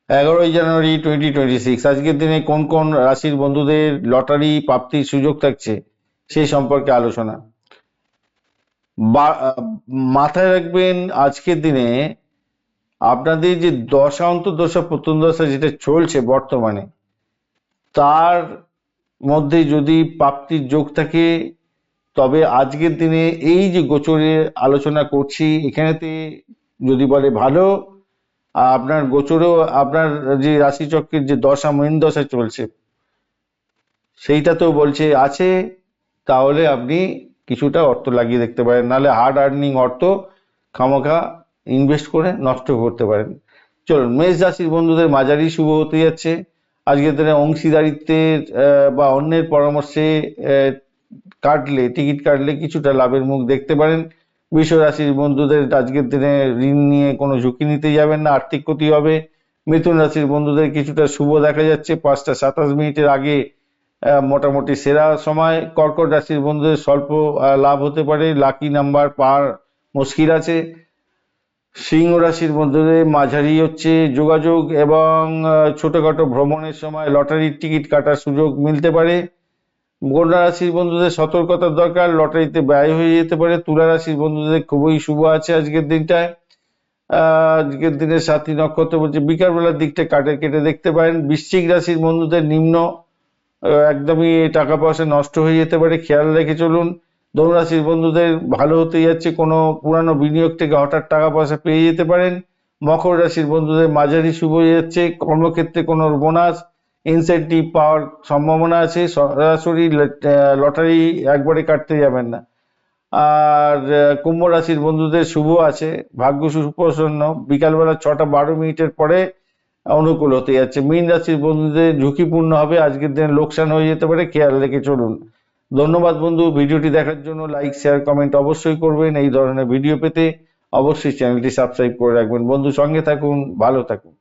11ই জানুয়ারি 2026। আজকের দিনে কোন কোন রাশির বন্ধুদের লটারি প্রাপ্তির সুযোগ থাকছে সেই সম্পর্কে আলোচনা। বা- আহ, মাথায় রাখবেন আজকের দিনে আপনাদের যে দশা অন্তর্দশা প্রত্যন্তদশা যেটা চলছে বর্তমানে, তার মধ্যে যদি প্রাপ্তির যোগ থাকে, তবে আজকের দিনে এই যে গোচরের আলোচনা করছি এখানেতে যদি বলে ভালো, আর আপনার গোচরেও আপনার যে রাশিচক্রের যে দশা মেন দশা চলছে সেইটাতেও বলছে আছে, তাহলে আপনি কিছুটা অর্থ লাগিয়ে দেখতে পারেন, নাহলে হার্ড আর্নিং অর্থ খামোখা ইনভেস্ট করে নষ্ট করতে পারেন। চলুন, মেষ রাশির বন্ধুদের মাঝারি শুভ হতে যাচ্ছে। আজকের দিনে অংশীদারিত্বের বা অন্যের পরামর্শে কাটলে টিকিট কাটলে কিছুটা লাভের মুখ দেখতে পারেন। বৃষ রাশির বন্ধুদের আজকের দিনে ঋণ নিয়ে কোনো ঝুঁকি নিতে যাবেন না, আর্থিক ক্ষতি হবে। মিথুন রাশির বন্ধুদের কিছুটা শুভ দেখা যাচ্ছে, 5টা 27 মিনিটের আগে মোটামুটি সেরা সময়। কর্কট রাশির বন্ধুদের স্বল্প লাভ হতে পারে, লাকি নাম্বার পার মুশকিল আছে। সিংহ রাশির বন্ধুদের মাঝারি হচ্ছে যোগাযোগ এবং ছোটখাটো ভ্রমণের সময় লটারির টিকিট কাটার সুযোগ মিলতে পারে। কন্যা রাশির বন্ধুদের সতর্কতার দরকার, লটারিতে ব্যয় হয়ে যেতে পারে। তুলা রাশির বন্ধুদের খুবই শুভ আছে আজকের দিনটায়। আজকের দিনে সাথী নক্ষত্র বলছে বিকালবেলার দিকটা কাটে কেটে দেখতে পারেন। বৃশ্চিক রাশির বন্ধুদের নিম্ন একদমই টাকা পয়সা নষ্ট হয়ে যেতে পারে, খেয়াল রেখে চলুন। ধনু রাশির বন্ধুদের ভালো হতে যাচ্ছে, কোনো পুরানো বিনিয়োগ থেকে হঠাৎ টাকা পয়সা পেয়ে যেতে পারেন। মকর রাশির বন্ধুদের মাঝারি শুভ হয়ে যাচ্ছে, কর্মক্ষেত্রে কোনো বোনাস ইনসেন্টিভ পাওয়ার সম্ভাবনা আছে। সরাসরি লটারি একবারে কাটতে যাবেন না। আর কুম্ভ রাশির বন্ধুদের শুভ আছে, ভাগ্য সুপ্রসন্ন, বিকালবেলা 6টা 12 মিনিটের পরে অনুকূল হতে যাচ্ছে। মীন রাশির বন্ধুদের ঝুঁকিপূর্ণ হবে, আজকের দিনে লোকসান হয়ে যেতে পারে, খেয়াল রেখে চলুন। ধন্যবাদ বন্ধু, ভিডিওটি দেখার জন্য। লাইক শেয়ার কমেন্ট অবশ্যই করবেন। এই ধরনের ভিডিও পেতে অবশ্যই চ্যানেলটি সাবস্ক্রাইব করে রাখবেন। বন্ধু, সঙ্গে থাকুন, ভালো থাকুন।